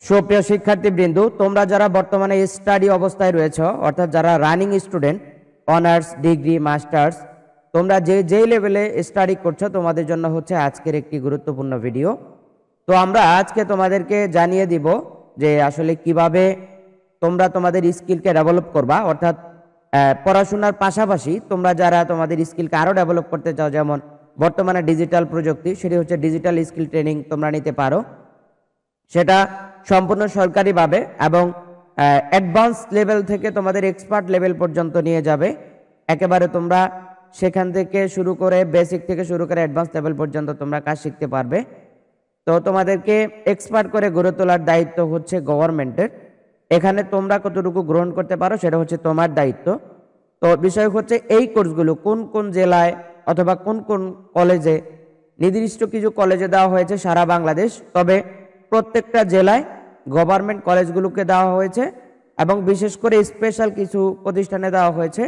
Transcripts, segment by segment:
সুপ্রিয় শিক্ষার্থীবৃন্দ, তোমরা যারা বর্তমানে স্টাডি অবস্থায় রয়েছে, অর্থাৎ যারা running student, honours, degree, masters, তোমরা যে লেভেলে স্টাডি করছো, তোমাদের জন্য হচ্ছে আজকের একটি গুরুত্বপূর্ণ ভিডিও। তো আমরা আজকে তোমাদেরকে জানিয়ে দিব যে আসলে কিভাবে তোমরা তোমাদের স্কিলকে ডেভেলপ করবা, অর্থাৎ পড়াশোনার পাশাপাশি তোমরা যারা তোমাদের স্কিলকে আরও ডেভেলপ করতে চাও, যেমন বর্তমানে ডিজিটাল প্রযুক্তি, সেটি হচ্ছে ডিজিটাল স্কিল ট্রেনিং তোমরা নিতে পারো। সেটা সম্পূর্ণ সরকারিভাবে এবং অ্যাডভান্স লেভেল থেকে তোমাদের এক্সপার্ট লেভেল পর্যন্ত নিয়ে যাবে। একেবারে তোমরা সেখান থেকে শুরু করে বেসিক থেকে শুরু করে অ্যাডভান্স লেভেল পর্যন্ত তোমরা কাজ শিখতে পারবে। তো তোমাদেরকে এক্সপার্ট করে গড়ে তোলার দায়িত্ব হচ্ছে গভর্নমেন্টের। এখানে তোমরা কতটুকু গ্রহণ করতে পারো সেটা হচ্ছে তোমার দায়িত্ব। তো বিষয় হচ্ছে এই কোর্সগুলো কোন কোন জেলায় অথবা কোন কোন কলেজে, নির্দিষ্ট কিছু কলেজে দেওয়া হয়েছে সারা বাংলাদেশ, তবে প্রত্যেকটা জেলায় গভর্নমেন্ট কলেজগুলোকে দেওয়া হয়েছে এবং বিশেষ করে স্পেশাল কিছু প্রতিষ্ঠানে দেওয়া হয়েছে,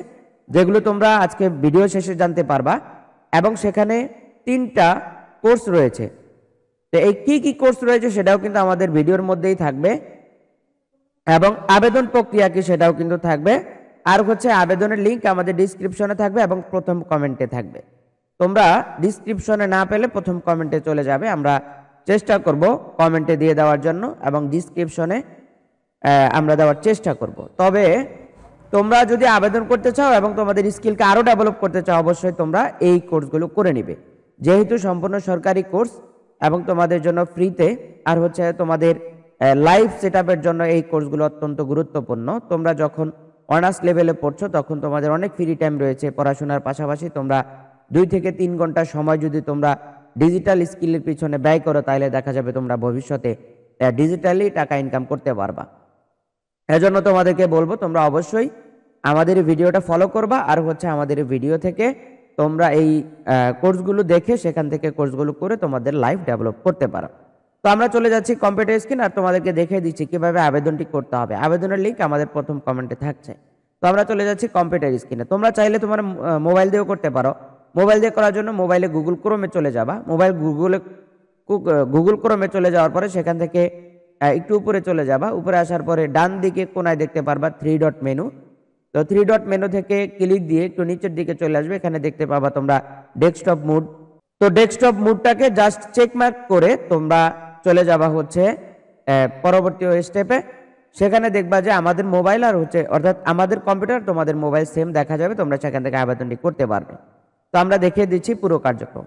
যেগুলো তোমরা আজকে ভিডিও শেষে জানতে পারবা। এবং সেখানে 3টা কোর্স রয়েছে। তো এই কি কোর্স রয়েছে সেটাও কিন্তু আমাদের ভিডিওর মধ্যেই থাকবে, এবং আবেদন প্রক্রিয়া কি সেটাও কিন্তু থাকবে। আর হচ্ছে আবেদনের লিঙ্ক আমাদের ডিসক্রিপশনে থাকবে এবং প্রথম কমেন্টে থাকবে। তোমরা ডিসক্রিপশনে না পেলে প্রথম কমেন্টে চলে যাবে, আমরা চেষ্টা করব কমেন্টে দিয়ে দেওয়ার জন্য এবং ডিসক্রিপশনে আমরা দেওয়ার চেষ্টা করব। তবে তোমরা যদি আবেদন করতে চাও এবং তোমাদের স্কিলকে আরও ডেভেলপ করতে চাও, অবশ্যই তোমরা এই কোর্সগুলো করে নিবে, যেহেতু সম্পূর্ণ সরকারি কোর্স এবং তোমাদের জন্য ফ্রিতে। আর হচ্ছে তোমাদের লাইফ সেটআপের জন্য এই কোর্সগুলো অত্যন্ত গুরুত্বপূর্ণ। তোমরা যখন অনার্স লেভেলে পড়ছো তখন তোমাদের অনেক ফ্রি টাইম রয়েছে, পড়াশোনার পাশাপাশি তোমরা 2 থেকে 3 ঘন্টা সময় যদি তোমরা ডিজিটাল স্কিলের পিছনে ব্যয় করো, তাহলে দেখা যাবে তোমরা ভবিষ্যতে ডিজিটালি টাকা ইনকাম করতে পারবা। এজন্য তোমাদেরকে বলবো তোমরা অবশ্যই আমাদের ভিডিওটা ফলো করবা, আর হচ্ছে আমাদের ভিডিও থেকে তোমরা এই কোর্সগুলো দেখে সেখান থেকে কোর্সগুলো করে তোমাদের লাইফ ডেভেলপ করতে পারো। তো আমরা চলে যাচ্ছি কম্পিউটার স্ক্রিন, আর তোমাদেরকে দেখিয়ে দিচ্ছি কিভাবে আবেদনটি করতে হবে। আবেদনের লিঙ্ক আমাদের প্রথম কমেন্টে থাকছে। তো আমরা চলে যাচ্ছি কম্পিউটার স্ক্রিনে। তোমরা চাইলে তোমার মোবাইল দিয়েও করতে পারো। মোবাইল দিয়ে করার জন্য মোবাইলে গুগল ক্রোমে চলে যাবা। গুগল ক্রোমে চলে যাওয়ার পরে সেখান থেকে একটু উপরে চলে যাবা। উপরে আসার পরে ডান দিকে কোনায় দেখতে পারবা 3 ডট মেনু। তো 3 ডট মেনু থেকে ক্লিক দিয়ে একটু নিচের দিকে চলে আসবে। এখানে দেখতে পাবা তোমরা ডেস্কটপ মুড। তো ডেস্কটপ মুডটাকে জাস্ট চেকমার্ক করে তোমরা চলে যাবা হচ্ছে পরবর্তী স্টেপে। সেখানে দেখবা যে আমাদের মোবাইল আর হচ্ছে অর্থাৎ আমাদের কম্পিউটার তোমাদের মোবাইল সেম দেখা যাবে, তোমরা সেখান থেকে আবেদনটি করতে পারবে। তো আমরা দেখিয়ে দিচ্ছি পুরো কার্যক্রম।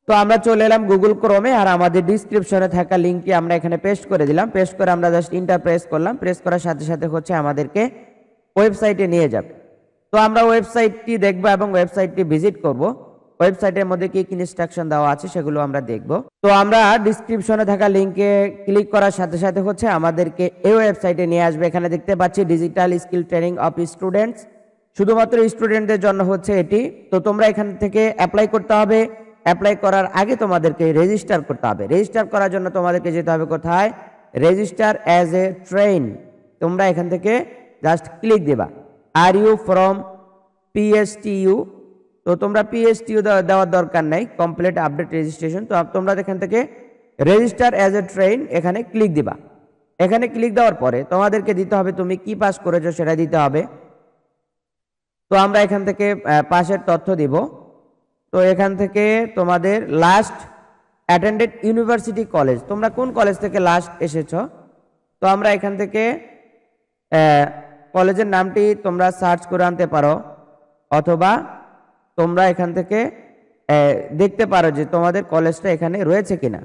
তো আমরা চলে এলাম গুগল ক্রোমে, আর আমাদের ডিসক্রিপশনে থাকা লিঙ্কটি আমরা এখানে পেস্ট করে দিলাম। পেস্ট করে আমরা জাস্ট ইন্টার প্রেস করলাম। প্রেস করার সাথে সাথে হচ্ছে আমাদেরকে ওয়েবসাইটে নিয়ে যাবে। তো আমরা ওয়েবসাইটটি দেখবো এবং ওয়েবসাইটটি ভিজিট করব। ওয়েবসাইটের মধ্যে কি কি ইনস্ট্রাকশন দেওয়া আছে সেগুলো আমরা দেখব। তো আমরা ডিসক্রিপশনে থাকা লিঙ্কে ক্লিক করার সাথে সাথে হচ্ছে আমাদেরকে এই ওয়েবসাইটে নিয়ে আসবে। এখানে দেখতে পাচ্ছি digital skill training of students, শুধুমাত্র স্টুডেন্টদের জন্য হচ্ছে এটি। তো তোমরা এখান থেকে অ্যাপ্লাই করতে হবে। অ্যাপ্লাই করার আগে তোমাদেরকে রেজিস্টার করতে হবে। রেজিস্টার করার জন্য তোমাদেরকে যেতে হবে কোথায়, রেজিস্টার অ্যাজ এ ট্রেন। তোমরা এখান থেকে জাস্ট ক্লিক দেবা। Are you from PSTU। তো তোমরা PSTU দেওয়ার দরকার নাই, কমপ্লিট আপডেট রেজিস্ট্রেশন। তো তোমরা এখান থেকে রেজিস্টার অ্যাজ এ ট্রেন এখানে ক্লিক দিবা। এখানে ক্লিক দেওয়ার পরে তোমাদেরকে দিতে হবে তুমি কি পাস করেছো সেটা দিতে হবে। তো আমরা এখান থেকে পাসের তথ্য দিব। তো এখান থেকে তোমাদের লাস্ট অ্যাটেন্ডেড ইউনিভার্সিটি কলেজ, তোমরা কোন কলেজ থেকে লাস্ট এসেছো। তো আমরা এখান থেকে কলেজের নামটি তোমরা সার্চ করে আনতে পারো, অথবা তোমরা এখান থেকে দেখতে পারো যে তোমাদের কলেজটা এখানে রয়েছে কিনা।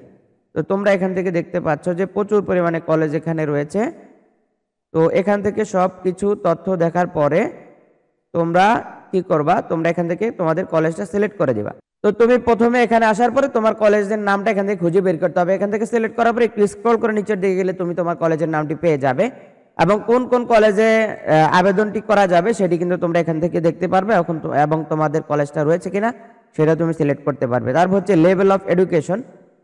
তো তোমরা এখান থেকে দেখতে পাচ্ছ যে প্রচুর পরিমাণে কলেজ এখানে রয়েছে। তো এখান থেকে সব কিছু তথ্য দেখার পরে তোমরা কি করবা, তোমরা এখান থেকে তোমাদের কলেজটা সিলেক্ট করে দিবা। তো তুমি প্রথমে এখানে আসার পরে তোমার কলেজের নামটা এখান থেকে খুঁজে বের করতে হবে। এখান থেকে সিলেক্ট করার পরে একটু স্ক্রল করে নিচের দিকে গেলে তুমি তোমার কলেজের নামটি পেয়ে যাবে, এবং কোন কোন কলেজে আবেদনটি করা যাবে সেটি কিন্তু তোমরা এখান থেকে দেখতে পারবে এখন, এবং তোমাদের কলেজটা রয়েছে কিনা সেটা তুমি সিলেক্ট করতে পারবে। তারপর হচ্ছে লেভেল অফ এডুকেশন,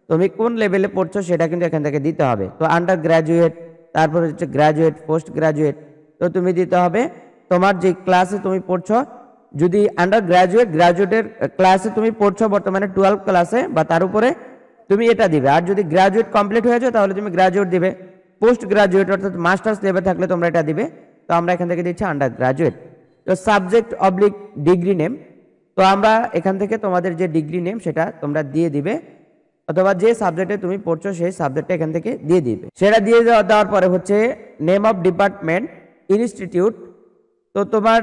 তুমি কোন লেভেলে পড়ছো সেটা কিন্তু এখান থেকে দিতে হবে। তো আন্ডার গ্র্যাজুয়েট, তারপর হচ্ছে গ্র্যাজুয়েট, পোস্ট গ্র্যাজুয়েট। তো তুমি দিতে হবে তোমার যে ক্লাসে তুমি পড়ছো যদি আন্ডার গ্রাজুয়েটের ক্লাসে তুমি পড়ছো বর্তমানে 12 ক্লাসে বা তার উপরে, তুমি এটা দিবে। আর যদি গ্রাজুয়েট কমপ্লিট হয়ে যায় তাহলে তুমি গ্রাজুয়েট দিবে। পোস্ট গ্রাজুয়েট অর্থাৎ মাস্টার্স লেভেল থাকলে তোমরা এটা দিবে। তো আমরা এখান থেকে দিচ্ছি আন্ডার গ্রাজুয়েট। তো সাবজেক্ট অবলিক ডিগ্রি নেম, তো আমরা এখান থেকে তোমাদের যে ডিগ্রি নেম সেটা তোমরা দিয়ে দিবে, অথবা যে সাবজেক্টে তুমি পড়ছো সেই সাবজেক্টটা এখান থেকে দিয়ে দিবে। সেটা দিয়ে দেওয়ার পরে হচ্ছে নেম অফ ডিপার্টমেন্ট, ইনস্টিটিউট, তো তোমার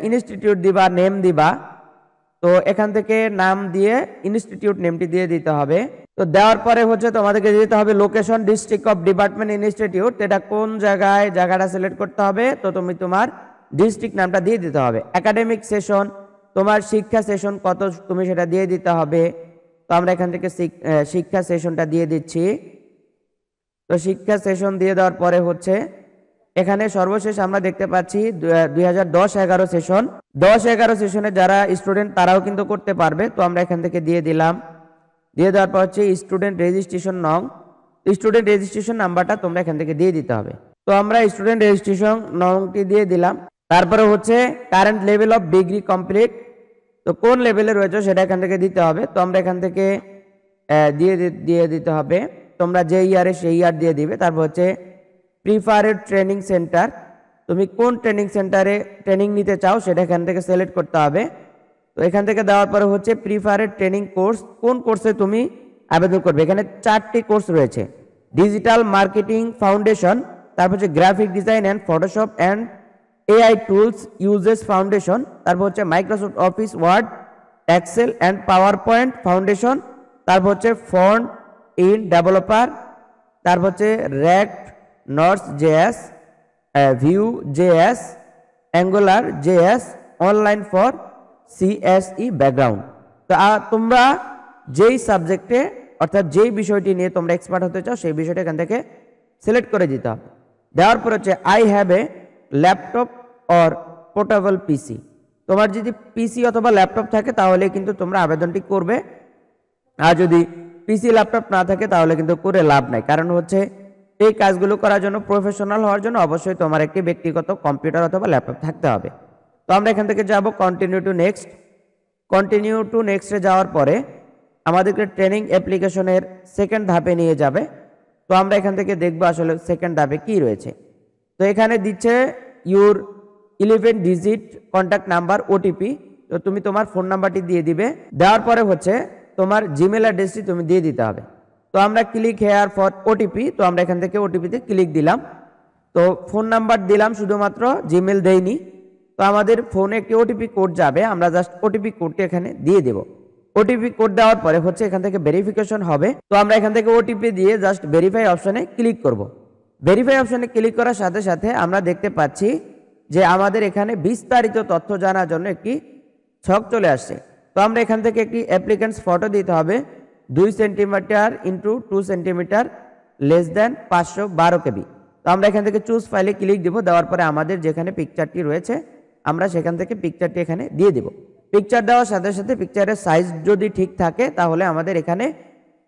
ইনস্টিটিউট দিবা, নেম দিবা। তো এখান থেকে নাম দিয়ে ইনস্টিটিউট নেমটি দিয়ে দিতে হবে। তো দেওয়ার পরে হচ্ছে তোমাদেরকে দিতে হবে location, district of department institute, এটা কোন জায়গায়, জায়গাটা সিলেক্ট করতে হবে। তো তুমি তোমার ডিস্ট্রিক্ট নামটা দিয়ে দিতে হবে। একাডেমিক সেশন, তোমার শিক্ষা সেশন কত তুমি সেটা দিয়ে দিতে হবে। তো আমরা এখান থেকে শিক্ষা সেশনটা দিয়ে দিচ্ছি। তো শিক্ষা সেশন দিয়ে দেওয়ার পরে হচ্ছে এখানে সর্বশেষ আমরা দেখতে পাচ্ছি 2010-11 সেশন, 10-11 সেশনে যারা স্টুডেন্ট তারাও কিন্তু করতে পারবে। তো আমরা এখান থেকে দিয়ে দিলাম। দিয়ে দেওয়ার পর হচ্ছে স্টুডেন্ট রেজিস্ট্রেশন নং, স্টুডেন্ট রেজিস্ট্রেশন নাম্বারটা তোমরা এখান থেকে দিয়ে দিতে হবে। তো আমরা স্টুডেন্ট রেজিস্ট্রেশন নংটি দিয়ে দিলাম। তারপরে হচ্ছে current level of degree complete, তো কোন লেভেলে রয়েছে সেটা এখান থেকে দিতে হবে। তো আমরা এখান থেকে দিয়ে দিতে হবে, তোমরা যে ইয়ারে সেই ইয়ার দিয়ে দিবে। তারপর হচ্ছে প্রিফারেড ট্রেনিং সেন্টার, তুমি কোন ট্রেনিং সেন্টারে ট্রেনিং নিতে চাও সেটা এখান থেকে সিলেক্ট করতে হবে। তো এখান থেকে দেওয়ার পরে হচ্ছে প্রিফারেড ট্রেনিং কোর্স, কোন কোর্সে তুমি আবেদন করবে। এখানে 4টি কোর্স রয়েছে, ডিজিটাল মার্কেটিং ফাউন্ডেশন, তারপর হচ্ছে graphic design and Photoshop and AI tools uses foundation, তারপর হচ্ছে Microsoft Office Word, Excel and PowerPoint foundation, তারপর হচ্ছে ফন্ট ইন ডেভেলপার, তারপর হচ্ছে React Node JS, Vue JS, Angular JS, online for CSE background. তো তোমরা যেই সাবজেক্টে অর্থাৎ যেই বিষয়টি নিয়ে তোমরা এক্সপার্ট হতে চাও সেই বিষয়টা এখান থেকে সিলেক্ট করে দিতে হবে। দেওয়ার পর হচ্ছে I have a laptop or portable PC, তোমার যদি পিসি অথবা ল্যাপটপ থাকে তাহলে কিন্তু তোমরা আবেদনটি করবে। আর যদি পিসি ল্যাপটপ না থাকে তাহলে কিন্তু করে লাভ নাই, কারণ হচ্ছে এই কাজগুলো করার জন্য প্রফেশনাল হওয়ার জন্য অবশ্যই তোমার একটি ব্যক্তিগত কম্পিউটার অথবা ল্যাপটপ থাকতে হবে। তো আমরা এখান থেকে যাব continue to next. Continue to নেক্সটে যাওয়ার পরে আমাদেরকে ট্রেনিং অ্যাপ্লিকেশনের সেকেন্ড ধাপে নিয়ে যাবে। তো আমরা এখান থেকে দেখবো আসলে সেকেন্ড ধাপে কি রয়েছে। তো এখানে দিচ্ছে your 11 digit contact number OTP, তো তুমি তোমার ফোন নাম্বারটি দিয়ে দিবে। দেওয়ার পরে হচ্ছে তোমার জিমেল অ্যাড্রেসটি তুমি দিয়ে দিতে হবে। তো আমরা ক্লিক হেয়ার ফর ওটিপি, তো আমরা এখান থেকে ওটিপিতে ক্লিক দিলাম। তো ফোন নাম্বার দিলাম শুধুমাত্র, জিমেল দেইনি। তো আমাদের ফোনে একটি ওটিপি কোড যাবে, আমরা জাস্ট ওটিপি কোডটি এখানে দিয়ে দেব। ওটিপি কোড দেওয়ার পরে হচ্ছে এখান থেকে ভেরিফিকেশন হবে। তো আমরা এখান থেকে ওটিপি দিয়ে জাস্ট ভেরিফাই অপশনে ক্লিক করব। ভেরিফাই অপশনে ক্লিক করার সাথে সাথে আমরা দেখতে পাচ্ছি যে আমাদের এখানে বিস্তারিত তথ্য জানার জন্য একটি ছক চলে আসছে। তো আমরা এখান থেকে একটি অ্যাপ্লিকেন্টস ফটো দিতে হবে, 2 centimetre into 2 centimetre less than 512 কেবি। তো আমরা এখান থেকে চুজ ফাইলে ক্লিক দিব। দেওয়ার পরে আমাদের যেখানে পিকচারটি রয়েছে আমরা সেখান থেকে পিকচারটি এখানে দিয়ে দেব। পিকচার দেওয়ার সাথে সাথে পিকচারের সাইজ যদি ঠিক থাকে তাহলে আমাদের এখানে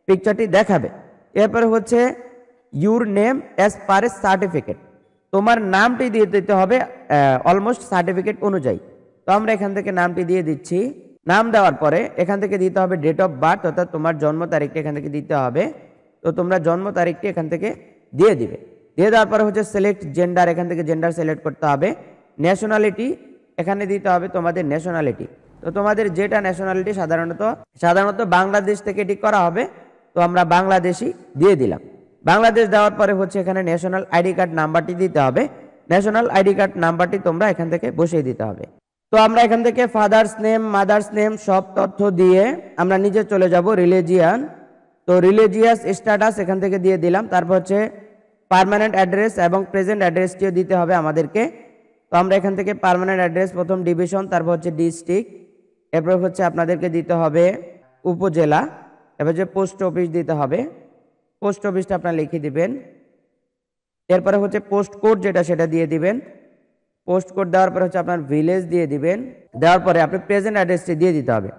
পিকচারটি দেখাবে। এরপরে হচ্ছে your name as per A certificate, তোমার নামটি দিয়ে দিতে হবে অলমোস্ট সার্টিফিকেট অনুযায়ী। তো আমরা এখান থেকে নামটি দিয়ে দিচ্ছি। নাম দেওয়ার পরে এখান থেকে দিতে হবে ডেট অফ বার্থ, অর্থাৎ তোমার জন্ম তারিখটি এখান থেকে দিতে হবে। তো তোমরা জন্ম তারিখটি এখান থেকে দিয়ে দিবে। দিয়ে দেওয়ার পরে হচ্ছে সিলেক্ট জেন্ডার, এখান থেকে জেন্ডার সিলেক্ট করতে হবে। ন্যাশনালিটি এখানে দিতে হবে তোমাদের ন্যাশনালিটি, তো তোমাদের যেটা ন্যাশনালিটি সাধারণত বাংলাদেশ থেকে এটি করা হবে। তো আমরা বাংলাদেশি দিয়ে দিলাম। বাংলাদেশ দেওয়ার পরে হচ্ছে এখানে ন্যাশনাল আইডি কার্ড নাম্বারটি দিতে হবে। ন্যাশনাল আইডি কার্ড নাম্বারটি তোমরা এখান থেকে বসিয়ে দিতে হবে। তো আমরা এখান থেকে ফাদার্স নেম, মাদার্স নেম সব তথ্য দিয়ে আমরা নিচে চলে যাব রিলিজিয়ান। তো রিলিজিয়াস স্ট্যাটাস এখান থেকে দিয়ে দিলাম। তারপর হচ্ছে পার্মানেন্ট অ্যাড্রেস এবং প্রেজেন্ট অ্যাড্রেসটিও দিতে হবে আমাদেরকে। তো আমরা এখান থেকে পার্মানেন্ট অ্যাড্রেস প্রথম ডিভিশন, তারপর হচ্ছে ডিস্ট্রিক্ট, এরপর হচ্ছে আপনাদেরকে দিতে হবে উপজেলা, এবার হচ্ছে পোস্ট অফিস দিতে হবে। পোস্ট অফিসটা আপনারা লিখে দিবেন। এরপরে হচ্ছে পোস্ট কোড যেটা সেটা দিয়ে দিবেন। পোস্ট কোড দেওয়ার পরে হচ্ছে আপনার ভিলেজ দিয়ে দিবেন। দেওয়ার পরে আপনি প্রেজেন্ট অ্যাড্রেসটি দিয়ে দিতে হবে।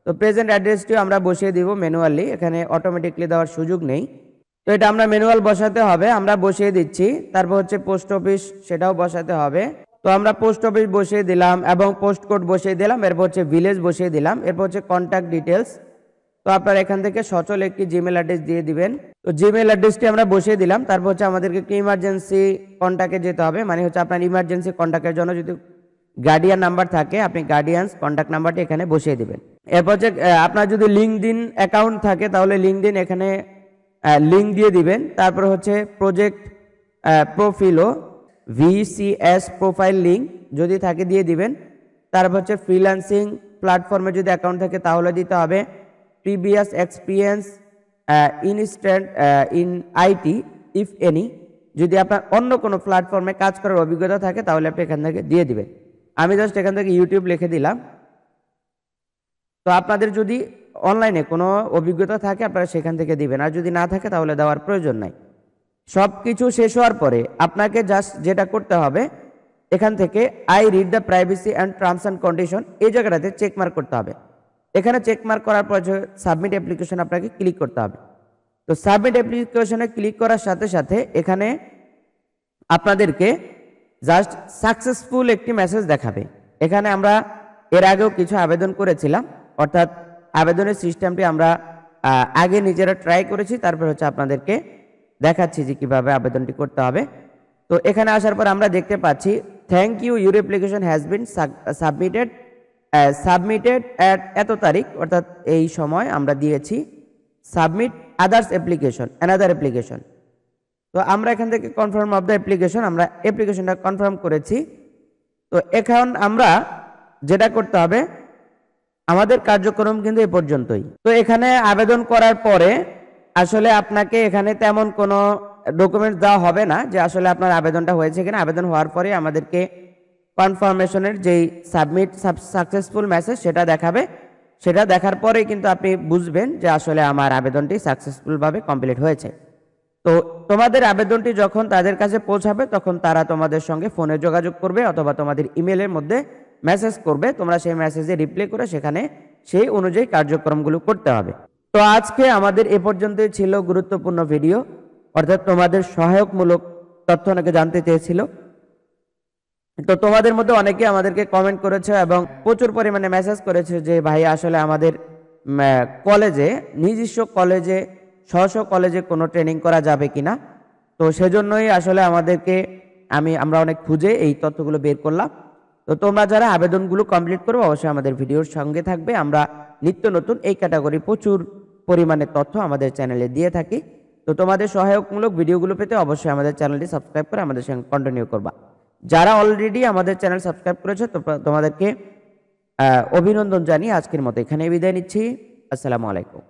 তো প্রেজেন্ট অ্যাড্রেসটিও আমরা বসিয়ে দিব ম্যানুয়ালি, এখানে অটোমেটিকলি দেওয়ার সুযোগ নেই। তো এটা আমরা ম্যানুয়াল বসাতে হবে, আমরা বসিয়ে দিচ্ছি। তারপর হচ্ছে পোস্ট অফিস সেটাও বসাতে হবে। তো তো আমরা পোস্ট অফিস বসিয়ে দিলাম এবং পোস্ট কোড বসিয়ে দিলাম, এরপর হচ্ছে ভিলেজ বসিয়ে দিলাম, এরপর হচ্ছে কন্ট্যাক্ট ডিটেলস। তো আপনারা এখান থেকে সচল একটি জিমেল অ্যাড্রেস দিয়ে দিবেন। তো জিমেল অ্যাড্রেসটি আমরা বসিয়ে দিলাম। তারপর হচ্ছে আমাদেরকে একটি ইমার্জেন্সি কন্ট্যাক্টে যেতে হবে, মানে হচ্ছে আপনার ইমার্জেন্সি কন্ট্যাক্টের জন্য যদি গার্ডিয়ান নাম্বার থাকে আপনি গার্ডিয়ানস কন্ট্যাক্ট নাম্বারটি এখানে বসিয়ে দিবেন। এরপর হচ্ছে আপনার যদি লিঙ্কডইন অ্যাকাউন্ট থাকে তাহলে লিঙ্কডইন এখানে লিঙ্ক দিয়ে দিবেন। তারপর হচ্ছে প্রজেক্ট প্রোফাইলও VCS প্রোফাইল লিঙ্ক যদি থাকে দিয়ে দিবেন। তারপর হচ্ছে ফ্রিল্যান্সিং প্ল্যাটফর্মে যদি অ্যাকাউন্ট থাকে তাহলে দিতে হবে previous experience instant in IT if any. যদি আপনার অন্য কোনো প্ল্যাটফর্মে কাজ করার অভিজ্ঞতা থাকে তাহলে আপনি এখান থেকে দিয়ে দিবেন। আমি জাস্ট এখান থেকে ইউটিউব লিখে দিলাম। তো আপনাদের যদি অনলাইনে কোনো অভিজ্ঞতা থাকে আপনারা সেখান থেকে দিবেন, আর যদি না থাকে তাহলে দেওয়ার প্রয়োজন নাই। সব কিছু শেষ হওয়ার পরে আপনাকে জাস্ট যেটা করতে হবে এখান থেকে I read the privacy and terms and condition এই জায়গাটাতে চেকমার্ক করতে হবে। এখানে চেকমার্ক করার পর সাবমিট অ্যাপ্লিকেশন আপনাকে ক্লিক করতে হবে। তো সাবমিট অ্যাপ্লিকেশনে ক্লিক করার সাথে সাথে এখানে আপনাদেরকে জাস্ট সাকসেসফুল একটি মেসেজ দেখাবে। এখানে আমরা এর আগেও কিছু আবেদন করেছিলাম, অর্থাৎ আবেদনের সিস্টেমটি আমরা আগে নিজেরা ট্রাই করেছি, তারপর হচ্ছে আপনাদেরকে দেখাচ্ছি যে কীভাবে আবেদনটি করতে হবে। তো এখানে আসার পর আমরা দেখতে পাচ্ছি thank you your application has been submitted at এত তারিখ, অর্থাৎ এই সময় আমরা দিয়েছি সাবমিট আদার্স অ্যানাদার অ্যাপ্লিকেশন। তো আমরা এখান থেকে কনফার্ম অফ দ্য অ্যাপ্লিকেশন, আমরা অ্যাপ্লিকেশনটা কনফার্ম করেছি। তো এখন আমরা যেটা করতে হবে আমাদের কার্যক্রম কিন্তু এ পর্যন্তই। তো এখানে আবেদন করার পরে আসলে আপনাকে এখানে তেমন কোনো ডকুমেন্টস দেওয়া হবে না যে আসলে আপনার আবেদনটা হয়েছে কিনা। আবেদন হওয়ার পরে আমাদেরকে কনফার্মেশনের যেই সাবমিট সাকসেসফুল মেসেজ সেটা দেখাবে। সেটা দেখার পরেই কিন্তু আপনি বুঝবেন যে আসলে আমার আবেদনটি সাকসেসফুলভাবে কমপ্লিট হয়েছে। তো তোমাদের আবেদনটি যখন তাদের কাছে পৌঁছাবে তখন তারা তোমাদের সঙ্গে ফোনে যোগাযোগ করবে অথবা তোমাদের ইমেলের মধ্যে মেসেজ করবে। তোমরা সেই মেসেজে রিপ্লাই করে সেখানে সেই অনুযায়ী কার্যক্রমগুলো করতে হবে। তো আজকে আমাদের এ পর্যন্তই ছিল গুরুত্বপূর্ণ ভিডিও, অর্থাৎ তোমাদের সহায়কমূলক তথ্য অনেকে জানতে চেয়েছিল। তো তোমাদের মধ্যে অনেকে আমাদেরকে কমেন্ট করেছে এবং প্রচুর পরিমাণে মেসেজ করেছে যে ভাই আসলে আমাদের কলেজে নিজস্ব কলেজে স্ব কলেজে কোনো ট্রেনিং করা যাবে কিনা। তো সেজন্যই আসলে আমরা অনেক খুঁজে এই তথ্যগুলো বের করলাম। তো তোমরা যারা আবেদনগুলো কমপ্লিট করবে অবশ্যই আমাদের ভিডিওর সঙ্গে থাকবে। আমরা নিত্য নতুন এই ক্যাটাগরি প্রচুর পরিমাণে তথ্য আমাদের চ্যানেলে দিয়ে থাকি। তো তোমাদের সহায়কমূলক ভিডিওগুলো পেতে অবশ্যই আমাদের চ্যানেলটি সাবস্ক্রাইব করে আমাদের সঙ্গে কন্টিনিউ করবা। যারা অলরেডি আমাদের চ্যানেল সাবস্ক্রাইব করেছে তোমাদেরকে অভিনন্দন জানিয়ে আজকের মতো এখানে বিদায় নিচ্ছি। আসসালামু আলাইকুম।